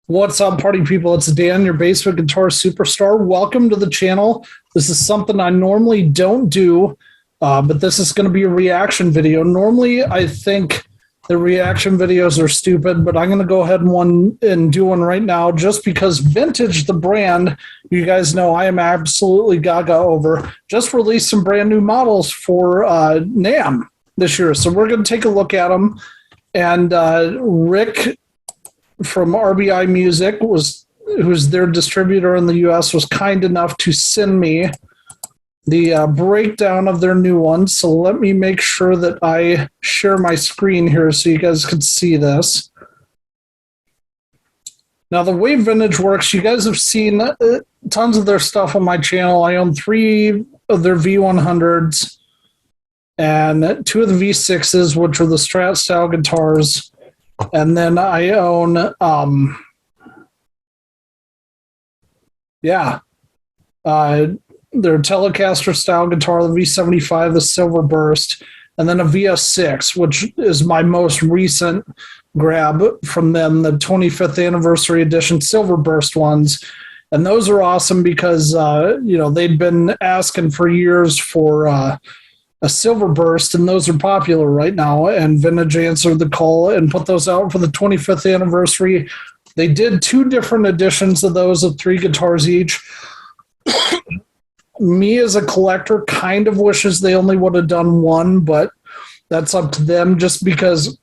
What's up, party people? It's Dan, your basement guitar superstar. Welcome to the channel. This is something I normally don't do, but this is going to be a reaction video. Normally, I think the reaction videos are stupid, but I'm going to go ahead and do one right now just because Vintage, the brand, you guys know I am absolutely gaga over, just released some brand new models for NAMM this year. So we're going to take a look at them. And Rick from RBI Music, who's their distributor in the US, was kind enough to send me the breakdown of their new ones. So let me make sure that I share my screen here so you guys can see this. Now, the way Vintage works, you guys have seen tons of their stuff on my channel. I own 3 of their V100s and 2 of the V6s, which are the strat style guitars. And then I own, their telecaster style guitar, the V75, the Silver Burst, and then a VS6, which is my most recent grab from them, the 25th anniversary edition Silver Burst ones. And those are awesome because, they've been asking for years for a Silver Burst, and those are popular right now, and Vintage answered the call and put those out for the 25th anniversary. They did 2 different editions of those of 3 guitars each. Me as a collector kind of wishes they only would have done 1, but that's up to them, just because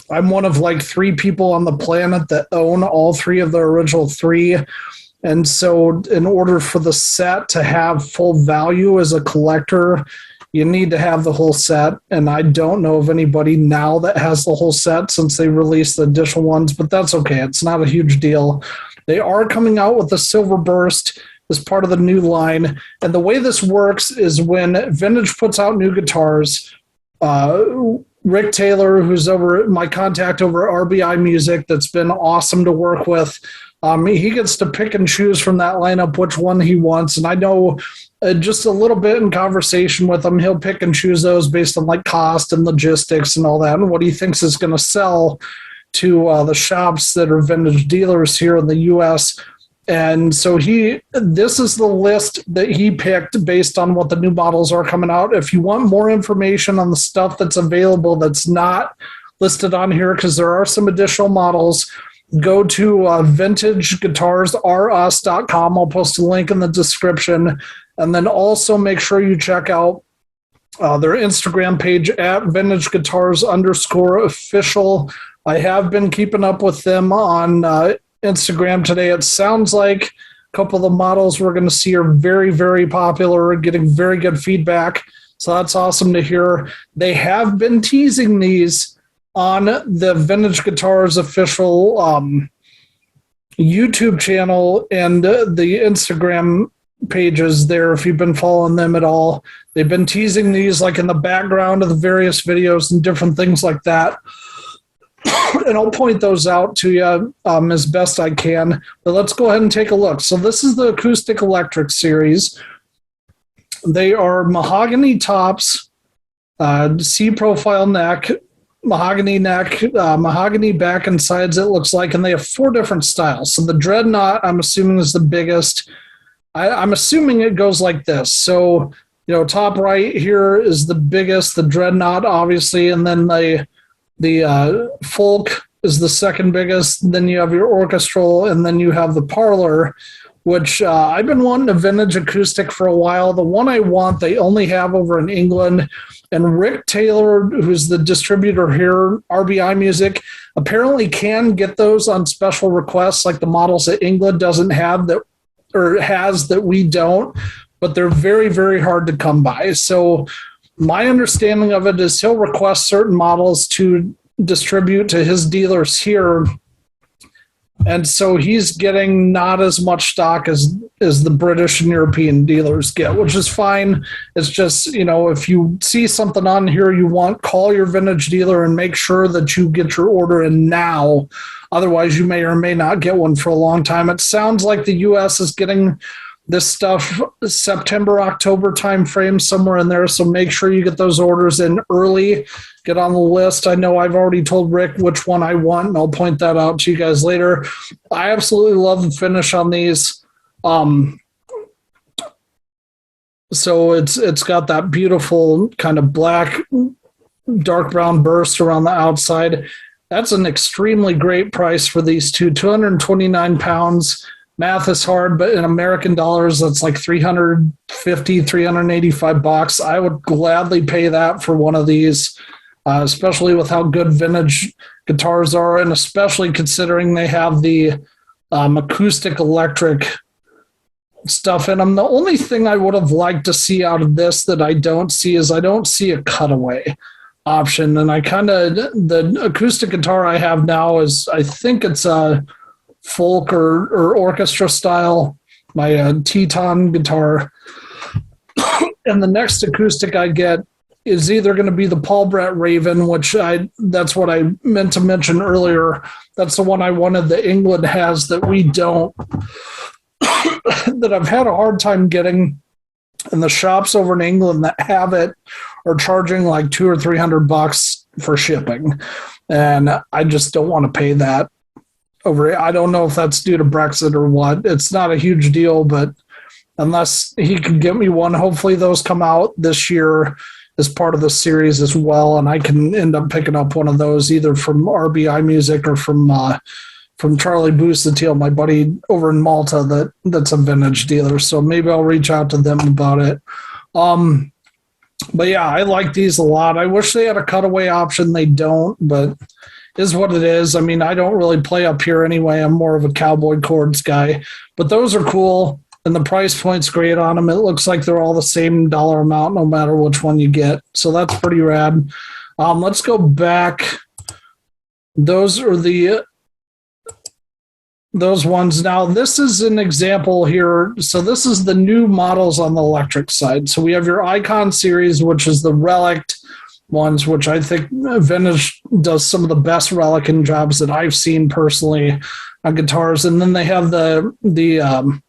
I'm one of like 3 people on the planet that own all 3 of the original 3. And so in order for the set to have full value as a collector, you need to have the whole set, and I don't know of anybody now that has the whole set since they released the additional ones, but that's okay. It's not a huge deal. They are coming out with the Silver Burst as part of the new line, and the way this works is when Vintage puts out new guitars, Rick Taylor, who's my contact over at RBI Music, that's been awesome to work with, he gets to pick and choose from that lineup which one he wants, and I know just a little bit in conversation with him, he'll pick and choose those based on like cost and logistics and all that, and what he thinks is going to sell to the shops that are Vintage dealers here in the U.S. And so this is the list that he picked based on what the new models are coming out. If you want more information on the stuff that's available that's not listed on here, because there are some additional models, go to vintageguitarsrus.com. I'll post a link in the description. And then also make sure you check out their Instagram page at vintageguitars_official. I have been keeping up with them on Instagram today. It sounds like a couple of the models we're going to see are very, very popular, getting very good feedback. So that's awesome to hear. They have been teasing these on the Vintage Guitars official YouTube channel and the Instagram pages there. If you've been following them at all, they've been teasing these like in the background of the various videos and different things like that. And I'll point those out to you as best I can. But let's go ahead and take a look. So this is the Acoustic-electric series. They are mahogany tops, C-profile neck, mahogany neck, mahogany back and sides, it looks like, and they have 4 different styles. So the Dreadnought, I'm assuming, is the biggest. I'm assuming it goes like this. So, top right here is the biggest, the Dreadnought, obviously, and then the Folk is the second biggest. Then you have your Orchestral, and then you have the Parlor, which I've been wanting a Vintage acoustic for a while. The one I want, they only have over in England. And Rick Taylor, who's the distributor here, RBI Music, apparently can get those on special requests, like the models that England doesn't have that, or has that we don't, but they're very, very hard to come by. So my understanding of it is he'll request certain models to distribute to his dealers here. And so he's getting not as much stock as the British and European dealers get, which is fine. It's just, if you see something on here you want, call your Vintage dealer and make sure that you get your order in now. Otherwise, you may or may not get one for a long time. It sounds like the U.S. is getting this stuff September, October timeframe, somewhere in there. So make sure you get those orders in early. Get on the list. I know I've already told Rick which one I want, and I'll point that out to you guys later. I absolutely love the finish on these. So it's got that beautiful kind of black, dark brown burst around the outside. That's an extremely great price for these two. 229 pounds. Math is hard, but in American dollars, that's like $350, $385. I would gladly pay that for one of these, especially with how good vintage guitars are, and especially considering they have the acoustic-electric stuff in them. The only thing I would have liked to see out of this that I don't see is I don't see a cutaway option. And the acoustic guitar I have now is, I think it's a folk or orchestra style, my Teton guitar. And the next acoustic I get is either going to be the Paul Brett Raven, that's what I meant to mention earlier. That's the one I wanted that England has that we don't, that I've had a hard time getting. And the shops over in England that have it are charging like $200 or $300 for shipping. And I just don't want to pay that over. I don't know if that's due to Brexit or what. It's not a huge deal, but unless he can get me one, hopefully those come out this year as part of the series as well, and I can end up picking up one of those either from RBI Music or from Charlie Boostatiel, my buddy over in Malta that's a vintage dealer. So maybe I'll reach out to them about it. But yeah, I like these a lot. I wish they had a cutaway option. They don't, but is what it is. I mean, I don't really play up here anyway. I'm more of a cowboy chords guy, but those are cool. And the price point's great on them. It looks like they're all the same dollar amount, no matter which one you get. So that's pretty rad. Let's go back. Those are those ones. Now, this is an example here. So this is the new models on the electric side. So we have your Icon series, which is the relic ones, which I think Vintage does some of the best relicing jobs that I've seen personally on guitars. And then they have the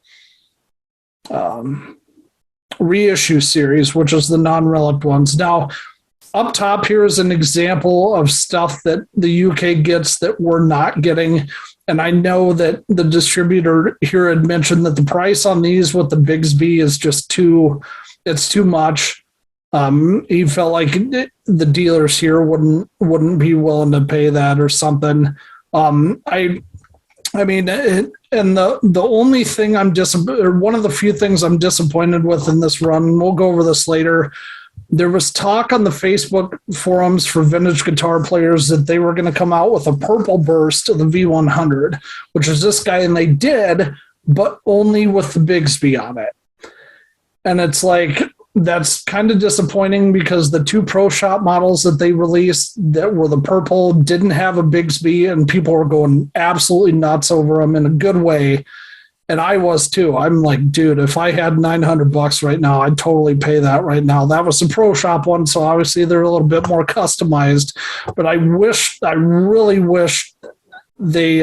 reissue series, which is the non-relic ones. Now, up top here is an example of stuff that the UK gets that we're not getting. And I know that the distributor here had mentioned that the price on these with the Bigsby is just too much. He felt like the dealers here wouldn't be willing to pay that or something. I mean, and the only thing one of the few things I'm disappointed with in this run, and we'll go over this later, there was talk on the Facebook forums for vintage guitar players that they were going to come out with a purple burst of the V100, which is this guy, and they did, but only with the Bigsby on it. And it's like, that's kind of disappointing because the two Pro Shop models that they released that were the purple didn't have a Bigsby, and people were going absolutely nuts over them in a good way. And I was too. I'm like, dude, if I had $900 right now, I'd totally pay that right now. That was the Pro Shop one, so obviously they're a little bit more customized. But I really wish they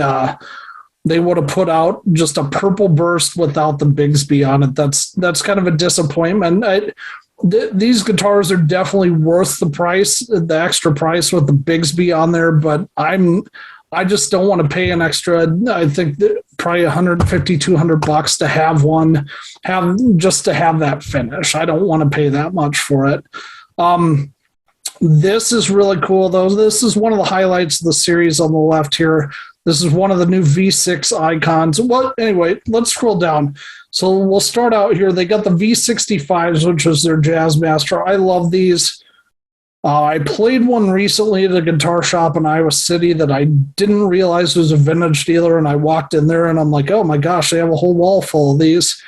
would have put out just a purple burst without the Bigsby on it. That's kind of a disappointment. These guitars are definitely worth the price, the extra price with the Bigsby on there, but I just don't want to pay an extra, I think probably $150, $200 to have one, just to have that finish. I don't want to pay that much for it. This is really cool, though. This is one of the highlights of the series on the left here. This is one of the new V6 icons. Well, anyway, let's scroll down. So we'll start out here. They got the V65s, which is their Jazzmaster. I love these. I played one recently at a guitar shop in Iowa City that I didn't realize was a vintage dealer, and I walked in there and I'm like, oh my gosh, they have a whole wall full of these.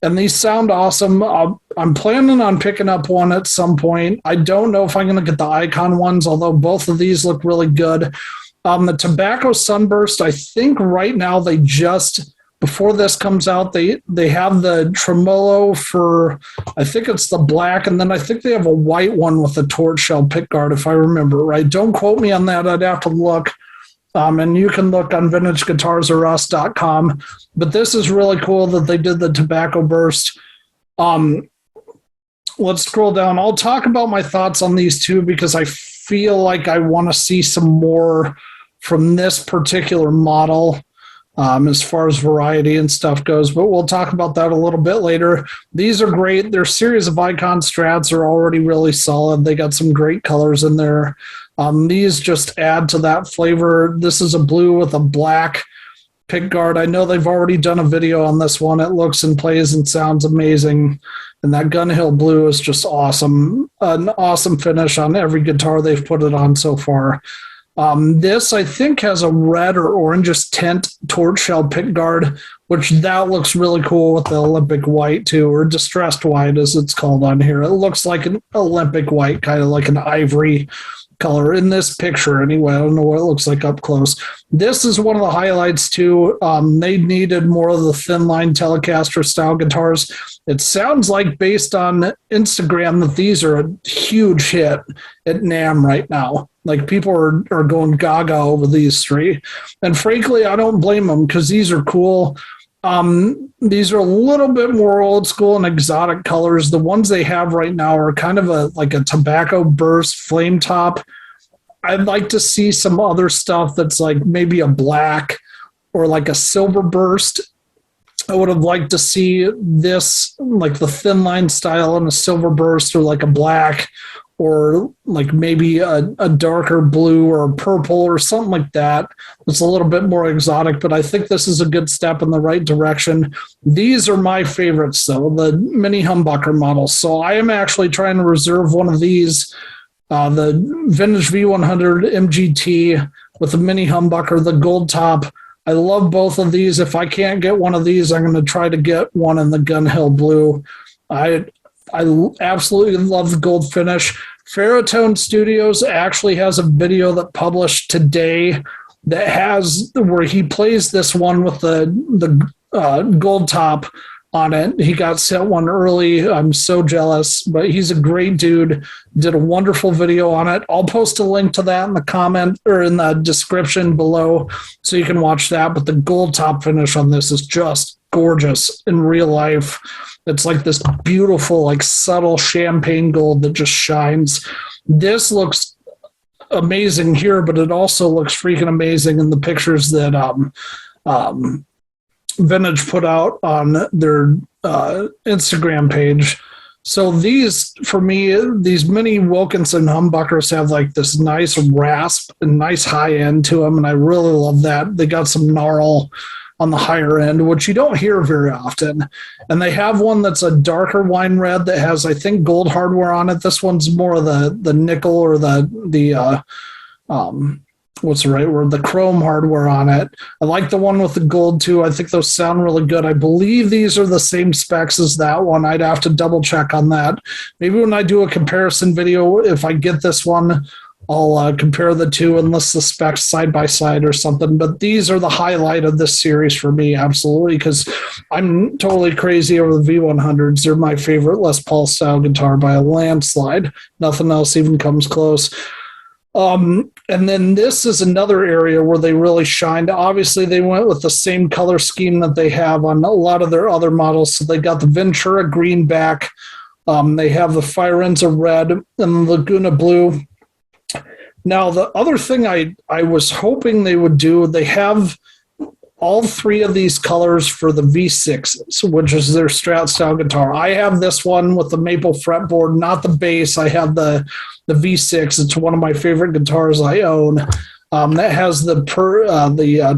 And these sound awesome. I'm planning on picking up one at some point. I don't know if I'm going to get the Icon ones, although both of these look really good. The Tobacco Sunburst, I think right now they just, before this comes out, they have the tremolo for, I think it's the black, and then I think they have a white one with a torch shell pickguard, if I remember right. Don't quote me on that. I'd have to look. And you can look on vintageguitarsorus.com. But this is really cool that they did the tobacco burst. Let's scroll down. I'll talk about my thoughts on these two because I feel like I want to see some more from this particular model as far as variety and stuff goes, but we'll talk about that a little bit later. These are great. Their series of Icon strats are already really solid. They got some great colors in there. These just add to that flavor. This is a blue with a black pickguard. I know they've already done a video on this one. It looks and plays and sounds amazing. And that Gun Hill Blue is just awesome. An awesome finish on every guitar they've put it on so far. This, I think, has a red or orangish tint torch shell pickguard, which that looks really cool with the Olympic white, too, or distressed white, as it's called on here. It looks like an Olympic white, kind of like an ivory color in this picture anyway. I don't know what it looks like up close. This is one of the highlights too. They needed more of the Thinline Telecaster style guitars. It sounds like, based on Instagram, that these are a huge hit at NAMM right now. Like, people are going gaga over these three. And frankly, I don't blame them because these are cool. These are a little bit more old school and exotic colors. The ones they have right now are kind of like a tobacco burst flame top. I'd like to see some other stuff that's like maybe a black or like a silver burst. I would have liked to see this, like the Thinline style, in a silver burst, or like a black, or like maybe a darker blue or a purple or something like that. It's a little bit more exotic, but I think this is a good step in the right direction. These are my favorites, though, the mini humbucker models. So I am actually trying to reserve one of these, the vintage V100 MGT with the mini humbucker, the gold top. I love both of these. If I can't get one of these, I'm going to try to get one in the Gun Hill Blue. I absolutely love the gold finish. Pherotone Studios actually has a video that published today that has where he plays this one with the gold top on it. He got sent one early. I'm so jealous, but he's a great dude. Did a wonderful video on it. I'll post a link to that in the comment or in the description below so you can watch that. But the gold top finish on this is just gorgeous in real life. It's like this beautiful, like subtle champagne gold that just shines. This looks amazing here, but it also looks freaking amazing in the pictures that Vintage put out on their Instagram page. So these, for me, these mini Wilkinson humbuckers have like this nice rasp and nice high end to them, and I really love that. They got some gnarl on the higher end, which you don't hear very often. And they have one that's a darker wine red that has, I think, gold hardware on it. This one's more of the nickel or the what's the right word? The chrome hardware on it. I like the one with the gold too. I think those sound really good. I believe these are the same specs as that one. I'd have to double check on that. Maybe when I do a comparison video, if I get this one, I'll compare the two and list the specs side by side or something. But these are the highlight of this series for me, absolutely, because I'm totally crazy over the V100s. They're my favorite Les Paul style guitar by a landslide. Nothing else even comes close. And then this is another area where they really shined. Obviously, they went with the same color scheme that they have on a lot of their other models. So they got the Ventura green back. They have the Firenze red and the Laguna blue. Now, the other thing I was hoping they would do, they have all three of these colors for the V6s, which is their Strat style guitar. I have this one with the maple fretboard, not the bass. I have the V6. It's one of my favorite guitars I own. That has the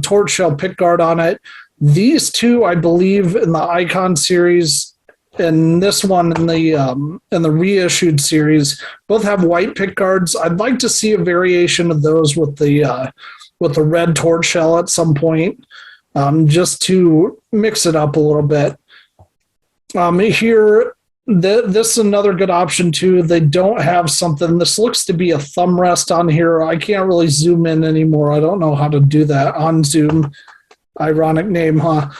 torch shell pickguard on it. These two, I believe, in the Icon series, and this one in the reissued series, both have white pickguards. I'd like to see a variation of those with the red torch shell at some point, just to mix it up a little bit. Here, this is another good option too. They don't have something. This looks to be a thumb rest on here. I can't really zoom in anymore. I don't know how to do that on Zoom. Ironic name, huh?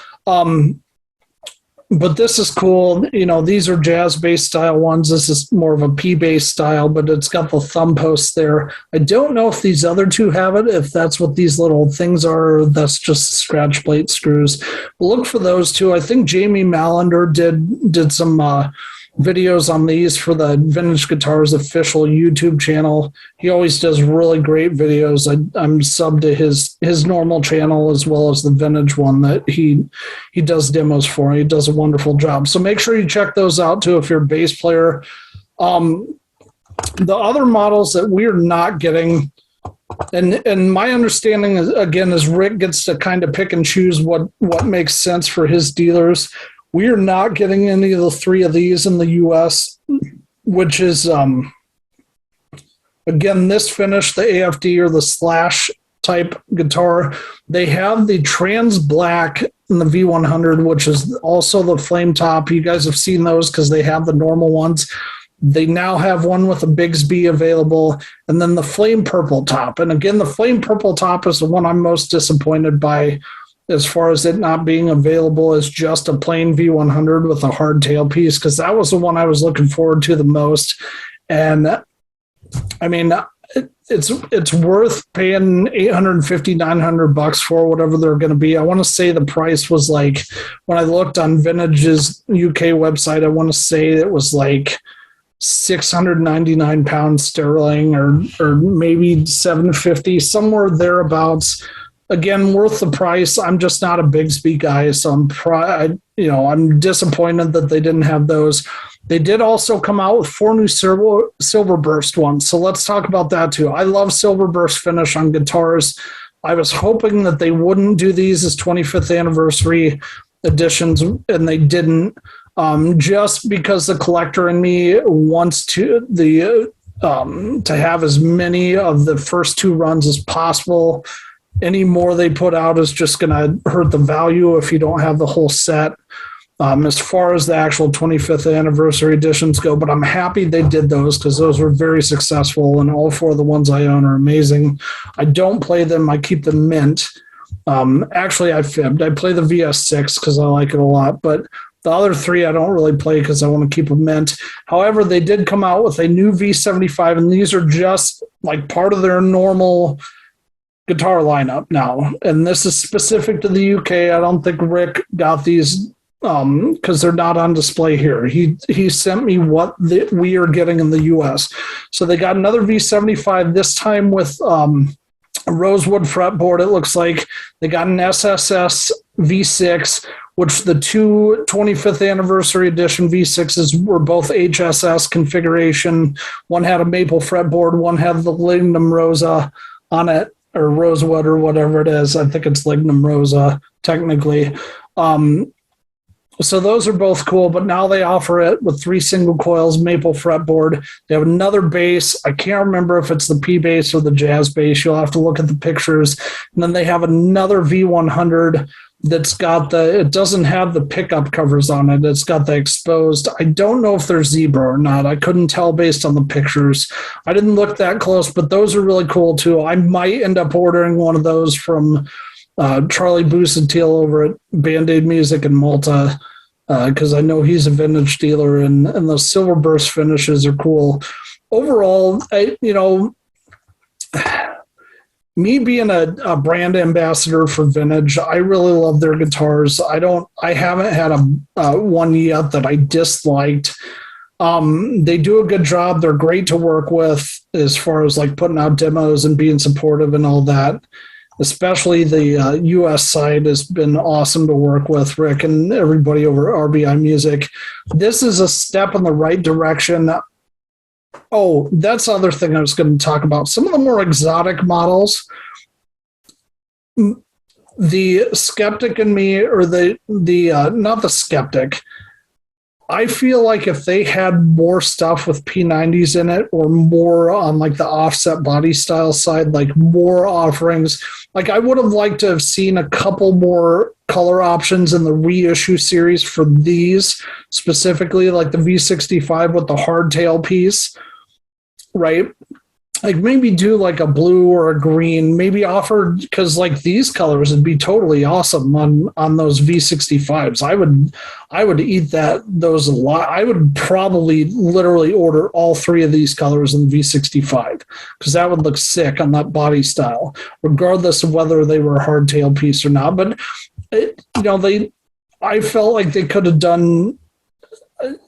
but this is cool. You know, these are jazz bass style ones. This is more of a P bass style, but it's got the thumb posts there. I don't know if these other two have it, if that's what these little things are, or that's just scratch plate screws. We'll look for those two. I think Jamie Mallender did some videos on these for the Vintage Guitars official YouTube channel. He always does really great videos. I'm subbed to his normal channel as well as the vintage one that he does demos for. He does a wonderful job. So make sure you check those out too if you're a bass player. The other models that we're not getting, and my understanding is, again, is Rick gets to kind of pick and choose what makes sense for his dealers. We are not getting any of the three of these in the U.S., which is, again, this finish, the AFD or the slash type guitar. They have the trans black in the V100, which is also the flame top. You guys have seen those because they have the normal ones. They now have one with a Bigsby available, and then the flame purple top. And again, the flame purple top is the one I'm most disappointed by, as far as it not being available as just a plain V100 with a hard tailpiece, because that was the one I was looking forward to the most. And I mean, it's worth paying $850, $900 for, whatever they're going to be. I want to say the price was like, when I looked on Vintage's UK website, I want to say it was like 699 pounds sterling, or maybe 750, somewhere thereabouts. Again, worth the price. I'm just not a Bigsby guy, so I'm disappointed that they didn't have those. They did also come out with 4 new silver burst ones, so let's talk about that too. I love silver burst finish on guitars. I was hoping that they wouldn't do these as 25th anniversary editions, and they didn't. Just because the collector in me wants to have as many of the first 2 runs as possible. Any more they put out is just going to hurt the value if you don't have the whole set, as far as the actual 25th anniversary editions go. But I'm happy they did those, because those were very successful, and all 4 of the ones I own are amazing. I don't play them. I keep them mint. Actually, I fibbed. I play the VS6 because I like it a lot, but the other 3 I don't really play because I want to keep them mint. However, they did come out with a new V75, and these are just like part of their normal guitar lineup now, and this is specific to the UK. I don't think Rick got these because they're not on display here. He sent me what we are getting in the US. So they got another V75, this time with a rosewood fretboard. It looks like they got an SSS V6, which the 2 25th anniversary edition V6s were both HSS configuration. One had a maple fretboard, one had the lignum rosa on it, or rosewood, or whatever it is. I think it's lignum rosa, technically. So those are both cool, but now they offer it with 3 single coils, maple fretboard. They have another bass. I can't remember if it's the P bass or the jazz bass. You'll have to look at the pictures. And then they have another V100 that's got it doesn't have the pickup covers on it. It's got the exposed. I don't know if they're zebra or not. I couldn't tell based on the pictures. I didn't look that close, but those are really cool too. I might end up ordering one of those from Charlie Busuttil over at Band-Aid Music in Malta, because I know he's a vintage dealer, and those silver burst finishes are cool. Overall, me being a brand ambassador for Vintage, I really love their guitars. I haven't had a one yet that I disliked. They do a good job. They're great to work with as far as like putting out demos and being supportive and all that. Especially the U.S. side has been awesome to work with, Rick and everybody over at RBI Music. This is a step in the right direction. Oh, that's the other thing I was going to talk about. Some of the more exotic models, the skeptic in me, or not the skeptic, I feel like if they had more stuff with P90s in it, or more on like the offset body style side, like more offerings, like I would have liked to have seen a couple more color options in the reissue series for these, specifically like the V65 with the hardtail piece, right? like maybe do like a blue or a green, maybe offer, because like these colors would be totally awesome on those V65s. I would eat those a lot. I would probably literally order all three of these colors in V65 because that would look sick on that body style, regardless of whether they were a hardtail piece or not. But I felt like they could have done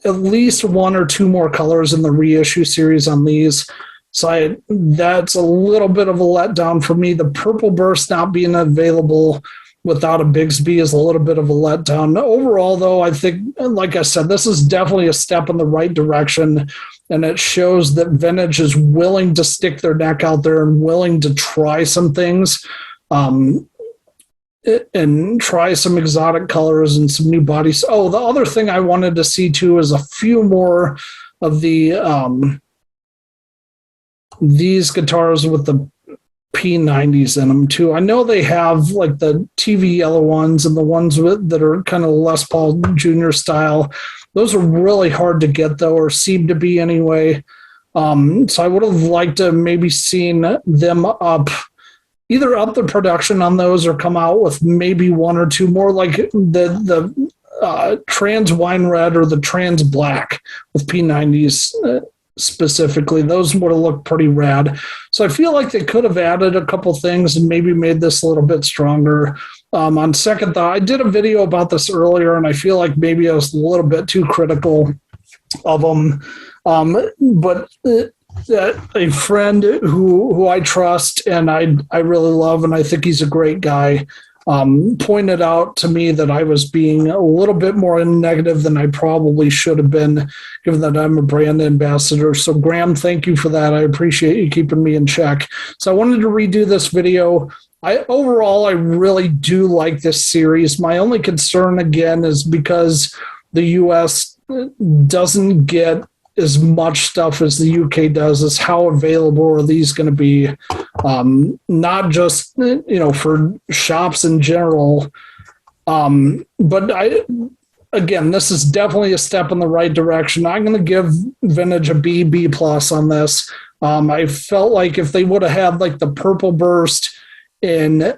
at least one or two more colors in the reissue series on these. So that's a little bit of a letdown for me. The purple burst not being available without a Bigsby is a little bit of a letdown. Overall, though, I think, like I said, this is definitely a step in the right direction, and it shows that Vintage is willing to stick their neck out there and willing to try some things and try some exotic colors and some new bodies. Oh, the other thing I wanted to see, too, is a few more of the these guitars with the P90s in them too. I know they have like the TV yellow ones and the ones that are kind of Les Paul Jr. style. Those are really hard to get though, or seem to be anyway. So I would have liked to maybe seen them either up the production on those or come out with maybe one or two more, like the trans wine red or the trans black with P90s. Specifically, those would have looked pretty rad. So I feel like they could have added a couple things and maybe made this a little bit stronger. On second thought, I did a video about this earlier, and I feel like maybe I was a little bit too critical of them. But a friend who I trust and I really love, and I think he's a great guy, pointed out to me that I was being a little bit more negative than I probably should have been, given that I'm a brand ambassador. So, Graham, thank you for that. I appreciate you keeping me in check. So I wanted to redo this video. Overall, I really do like this series. My only concern, again, is because the U.S. doesn't get as much stuff as the UK does, is how available are these going to be, not just for shops in general, but again, this is definitely a step in the right direction. I'm going to give Vintage a B plus on this. I felt like if they would have had like the purple burst in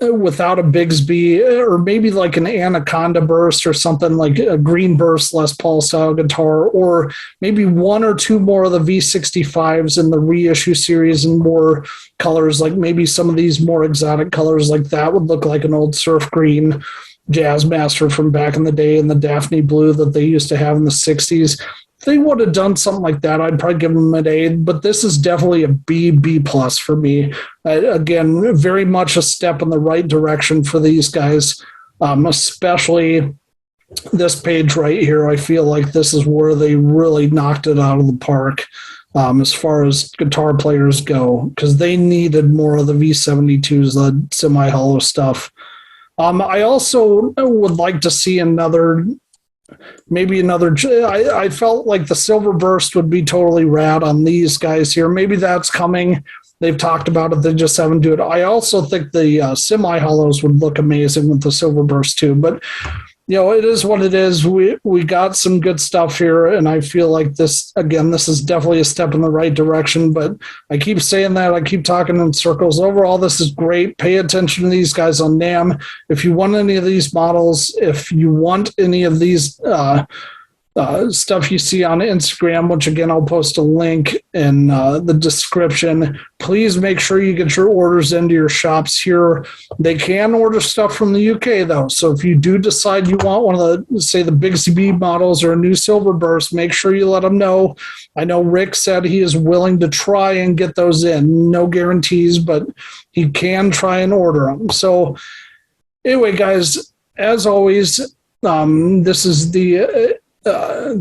without a Bigsby, or maybe like an Anaconda burst or something, like a green burst Les Paul style guitar, or maybe one or two more of the V65s in the reissue series and more colors, like maybe some of these more exotic colors like that would look like an old surf green Jazzmaster from back in the day, and the Daphne blue that they used to have in the 60s. If they would have done something like that, I'd probably give them an A, but this is definitely a B plus for me. Again, very much a step in the right direction for these guys, especially this page right here. I feel like this is where they really knocked it out of the park as far as guitar players go, because they needed more of the V72s, the semi-hollow stuff. I also would like to see I felt like the Silver Burst would be totally rad on these guys here. Maybe that's coming. They've talked about it. They just haven't do it. I also think the semi-hollows would look amazing with the Silver Burst too. But, it is what it is. We got some good stuff here, and I feel like this is definitely a step in the right direction. But I keep saying that. I keep talking in circles. Overall, this is great. Pay attention to these guys on NAMM. If you want any of these models, if you want any of these stuff you see on Instagram, which again, I'll post a link in the description. Please make sure you get your orders into your shops here. They can order stuff from the UK though. So if you do decide you want one of the, say, the Bigsby models or a new Silver Burst, make sure you let them know. I know Rick said he is willing to try and get those in. No guarantees, but he can try and order them. So anyway, guys, as always, this is the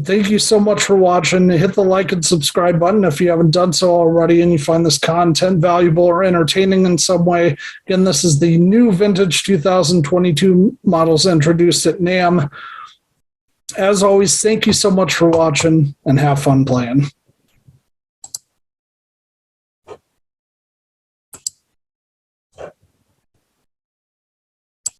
thank you so much for watching. Hit the like and subscribe button if you haven't done so already and you find this content valuable or entertaining in some way. Again, this is the new Vintage 2022 models introduced at NAMM. As always, thank you so much for watching and have fun playing.